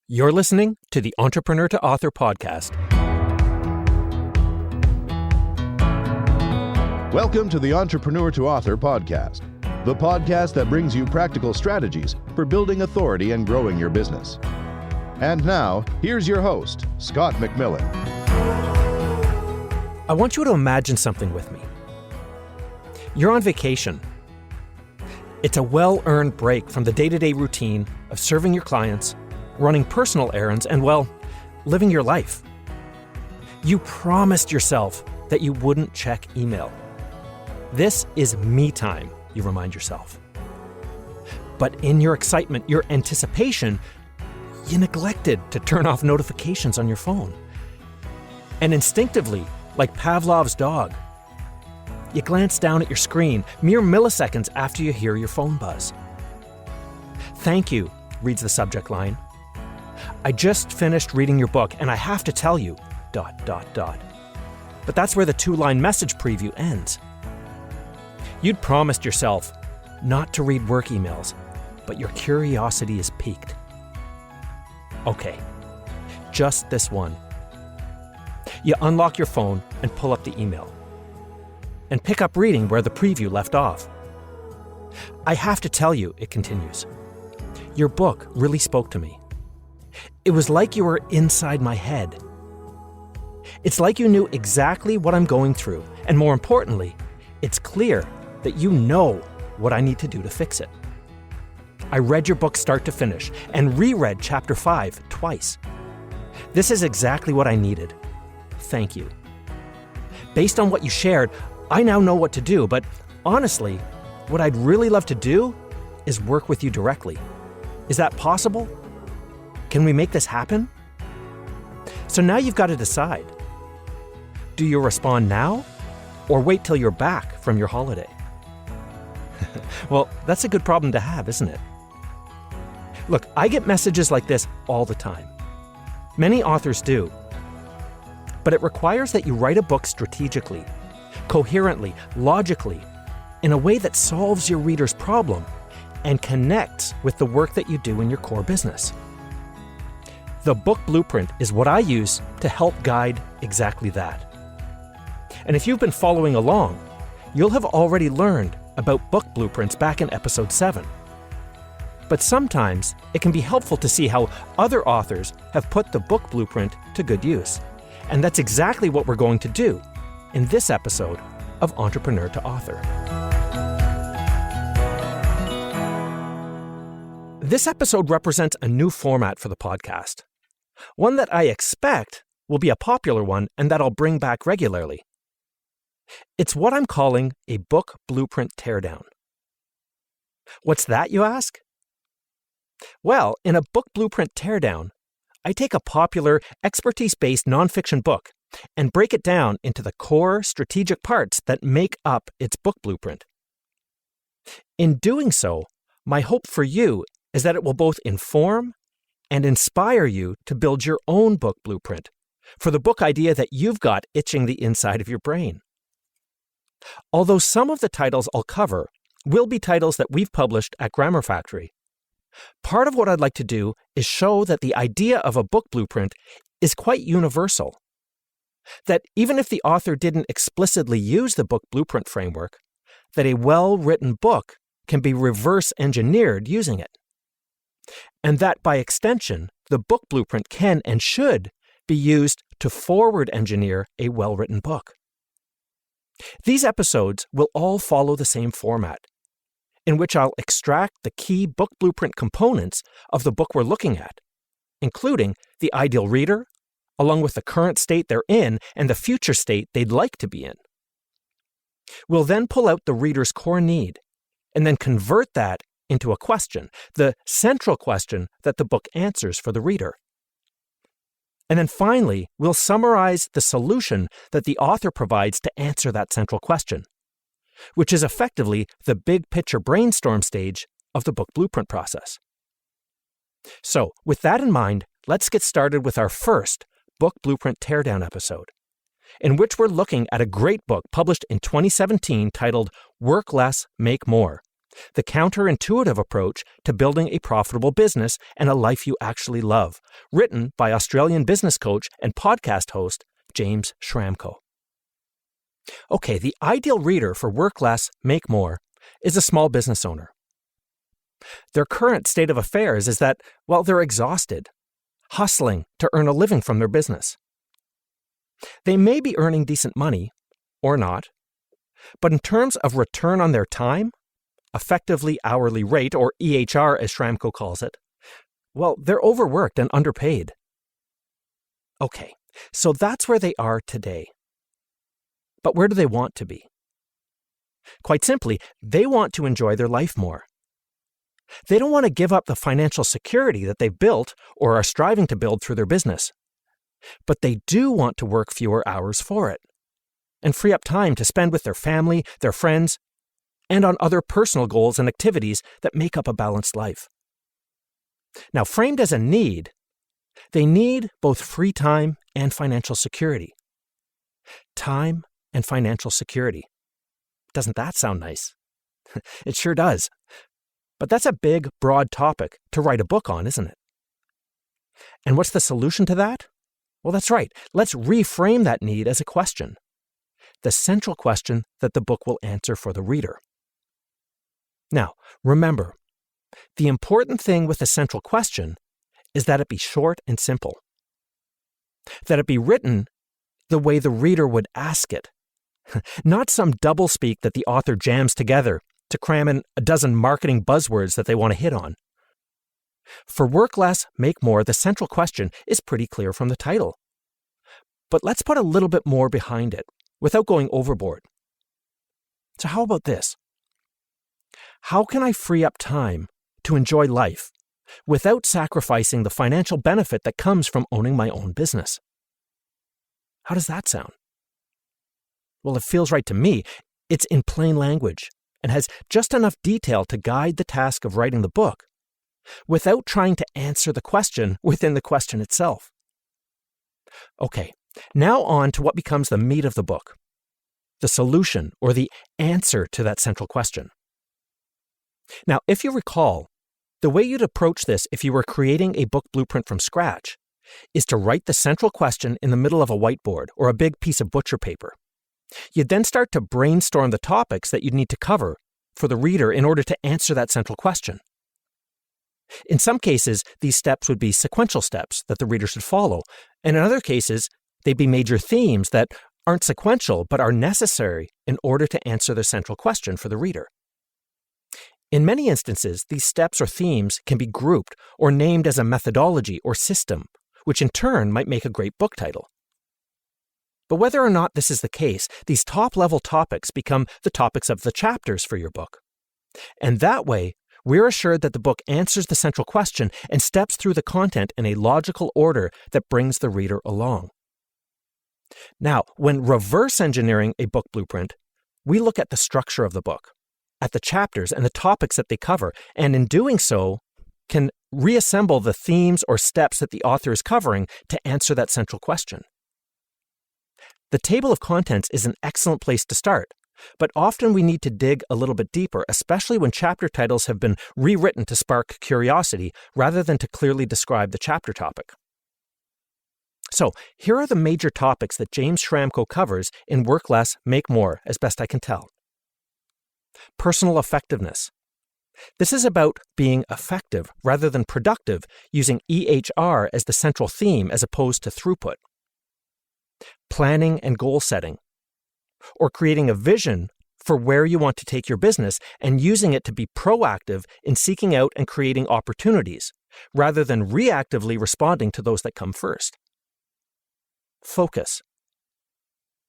You're listening to the Entrepreneur to Author podcast. Welcome to the Entrepreneur to Author podcast, the podcast that brings you practical strategies for building authority and growing your business. And now, here's your host, Scott McMillan. I want you to imagine something with me. You're on vacation. It's a well-earned break from the day-to-day routine of serving your clients, running personal errands, and, well, living your life. You promised yourself that you wouldn't check email. This is me time, you remind yourself. But in your excitement, your anticipation, you neglected to turn off notifications on your phone. And instinctively, like Pavlov's dog, you glance down at your screen mere milliseconds after you hear your phone buzz. "Thank you," reads the subject line. "I just finished reading your book and I have to tell you, ... But that's where the two-line message preview ends. You'd promised yourself not to read work emails, but your curiosity is piqued. Okay, just this one. You unlock your phone and pull up the email, and pick up reading where the preview left off. "I have to tell you," it continues, "your book really spoke to me. It was like you were inside my head. It's like you knew exactly what I'm going through, and more importantly, it's clear that you know what I need to do to fix it. I read your book start to finish and reread chapter 5 twice. This is exactly what I needed. Thank you. Based on what you shared, I now know what to do, but honestly, what I'd really love to do is work with you directly. Is that possible? Can we make this happen?" So now you've got to decide. Do you respond now or wait till you're back from your holiday? Well, that's a good problem to have, isn't it? Look, I get messages like this all the time. Many authors do. But it requires that you write a book strategically, coherently, logically, in a way that solves your reader's problem and connects with the work that you do in your core business. The book blueprint is what I use to help guide exactly that. And if you've been following along, you'll have already learned about book blueprints back in episode 7. But sometimes it can be helpful to see how other authors have put the book blueprint to good use. And that's exactly what we're going to do in this episode of Entrepreneur to Author. This episode represents a new format for the podcast, one that I expect will be a popular one and that I'll bring back regularly. It's what I'm calling a book blueprint teardown. What's that, you ask? Well, in a book blueprint teardown, I take a popular, expertise-based nonfiction book and break it down into the core strategic parts that make up its book blueprint. In doing so, my hope for you is that it will both inform and inspire you to build your own book blueprint for the book idea that you've got itching the inside of your brain. Although some of the titles I'll cover will be titles that we've published at Grammar Factory, part of what I'd like to do is show that the idea of a book blueprint is quite universal. That even if the author didn't explicitly use the book blueprint framework, that a well-written book can be reverse engineered using it. And that by extension, the book blueprint can and should be used to forward engineer a well-written book. These episodes will all follow the same format, in which I'll extract the key book blueprint components of the book we're looking at, including the ideal reader, along with the current state they're in and the future state they'd like to be in. We'll then pull out the reader's core need, and then convert that into a question, the central question that the book answers for the reader. And then finally, we'll summarize the solution that the author provides to answer that central question, which is effectively the big picture brainstorm stage of the book blueprint process. So, with that in mind, let's get started with our first book blueprint teardown episode, in which we're looking at a great book published in 2017 titled Work Less, Make More, the counterintuitive approach to building a profitable business and a life you actually love, written by Australian business coach and podcast host James Schramko. Okay, the ideal reader for Work Less, Make More is a small business owner. Their current state of affairs is that, well, they're exhausted, hustling to earn a living from their business. They may be earning decent money, or not, but in terms of return on their time, effectively hourly rate, or EHR as Schramko calls it, well, they're overworked and underpaid. Okay, so that's where they are today. But where do they want to be? Quite simply, they want to enjoy their life more. They don't want to give up the financial security that they've built or are striving to build through their business. But they do want to work fewer hours for it and free up time to spend with their family, their friends, and on other personal goals and activities that make up a balanced life. Now, framed as a need, they need both free time and financial security. Time and financial security. Doesn't that sound nice? It sure does. But that's a big, broad topic to write a book on, isn't it? And what's the solution to that? Well, that's right. Let's reframe that need as a question. The central question that the book will answer for the reader. Now, remember, the important thing with the central question is that it be short and simple. That it be written the way the reader would ask it. Not some doublespeak that the author jams together to cram in a dozen marketing buzzwords that they want to hit on. For Work Less, Make More, the central question is pretty clear from the title. But let's put a little bit more behind it, without going overboard. So how about this? How can I free up time to enjoy life without sacrificing the financial benefit that comes from owning my own business? How does that sound? Well, it feels right to me. It's in plain language and has just enough detail to guide the task of writing the book without trying to answer the question within the question itself. Okay, now on to what becomes the meat of the book, the solution or the answer to that central question. Now, if you recall, the way you'd approach this if you were creating a book blueprint from scratch is to write the central question in the middle of a whiteboard or a big piece of butcher paper. You'd then start to brainstorm the topics that you'd need to cover for the reader in order to answer that central question. In some cases, these steps would be sequential steps that the reader should follow, and in other cases, they'd be major themes that aren't sequential but are necessary in order to answer the central question for the reader. In many instances, these steps or themes can be grouped or named as a methodology or system, which in turn might make a great book title. But whether or not this is the case, these top-level topics become the topics of the chapters for your book. And that way, we're assured that the book answers the central question and steps through the content in a logical order that brings the reader along. Now, when reverse engineering a book blueprint, we look at the structure of the book, at the chapters and the topics that they cover, and in doing so, can reassemble the themes or steps that the author is covering to answer that central question. The table of contents is an excellent place to start, but often we need to dig a little bit deeper, especially when chapter titles have been rewritten to spark curiosity rather than to clearly describe the chapter topic. So, here are the major topics that James Schramko covers in Work Less, Make More, as best I can tell. Personal effectiveness. This is about being effective rather than productive, using EHR as the central theme as opposed to throughput. Planning and goal setting, or creating a vision for where you want to take your business and using it to be proactive in seeking out and creating opportunities, rather than reactively responding to those that come first. Focus.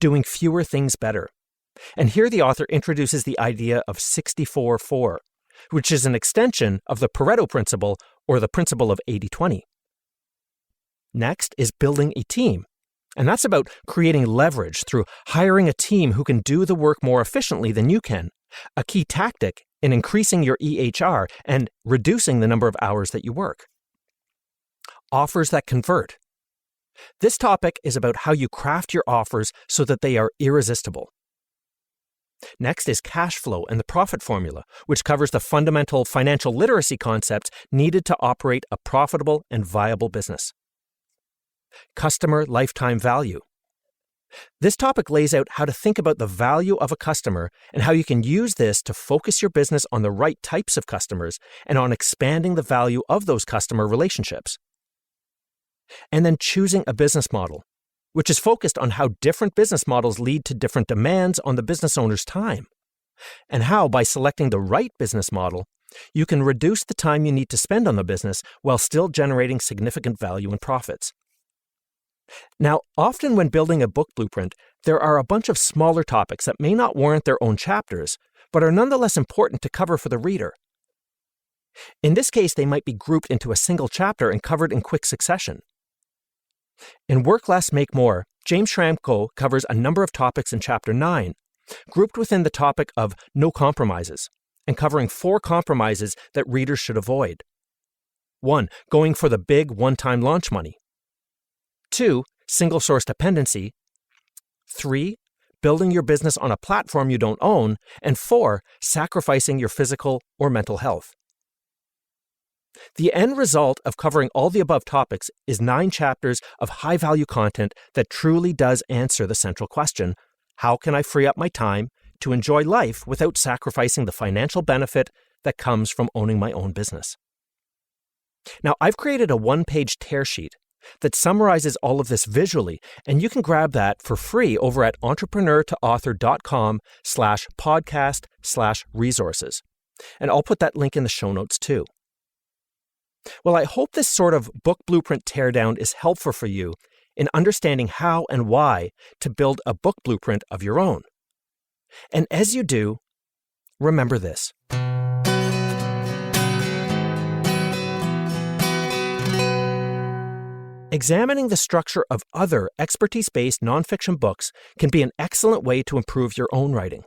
Doing fewer things better. And here the author introduces the idea of 64-4, which is an extension of the Pareto principle or the principle of 80-20. Next is building a team. And that's about creating leverage through hiring a team who can do the work more efficiently than you can, a key tactic in increasing your EHR and reducing the number of hours that you work. Offers that convert. This topic is about how you craft your offers so that they are irresistible. Next is cash flow and the profit formula, which covers the fundamental financial literacy concepts needed to operate a profitable and viable business. Customer lifetime value. This topic lays out how to think about the value of a customer and how you can use this to focus your business on the right types of customers and on expanding the value of those customer relationships. And then choosing a business model, which is focused on how different business models lead to different demands on the business owner's time, and how, by selecting the right business model, you can reduce the time you need to spend on the business while still generating significant value and profits. Now, often when building a book blueprint, there are a bunch of smaller topics that may not warrant their own chapters, but are nonetheless important to cover for the reader. In this case, they might be grouped into a single chapter and covered in quick succession. In Work Less, Make More, James Schramko covers a number of topics in Chapter 9, grouped within the topic of no compromises, and covering 4 compromises that readers should avoid. 1. Going for the big one-time launch money. 2. Single source dependency. 3. Building your business on a platform you don't own. And 4. Sacrificing your physical or mental health. The end result of covering all the above topics is 9 chapters of high-value content that truly does answer the central question: how can I free up my time to enjoy life without sacrificing the financial benefit that comes from owning my own business? Now, I've created a 1-page tear sheet that summarizes all of this visually, and you can grab that for free over at entrepreneur2author.com/podcast/resources. And I'll put that link in the show notes too. Well, I hope this sort of book blueprint teardown is helpful for you in understanding how and why to build a book blueprint of your own. And as you do, remember this. Examining the structure of other expertise-based nonfiction books can be an excellent way to improve your own writing.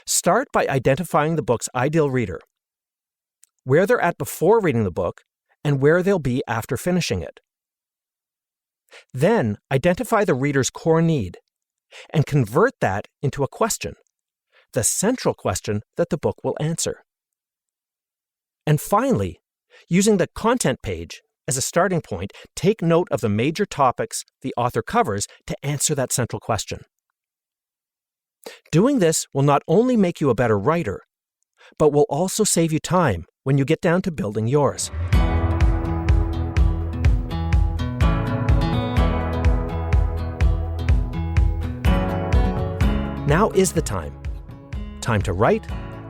Start by identifying the book's ideal reader, where they're at before reading the book, and where they'll be after finishing it. Then identify the reader's core need and convert that into a question, the central question that the book will answer. And finally, using the content page as a starting point, take note of the major topics the author covers to answer that central question. Doing this will not only make you a better writer, but will also save you time when you get down to building yours. Now is the time. Time to write,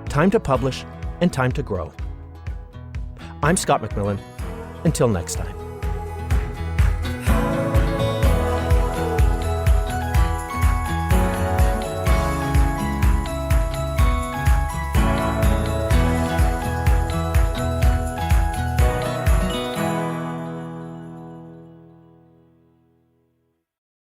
time to publish, and time to grow. I'm Scott McMillan. Until next time.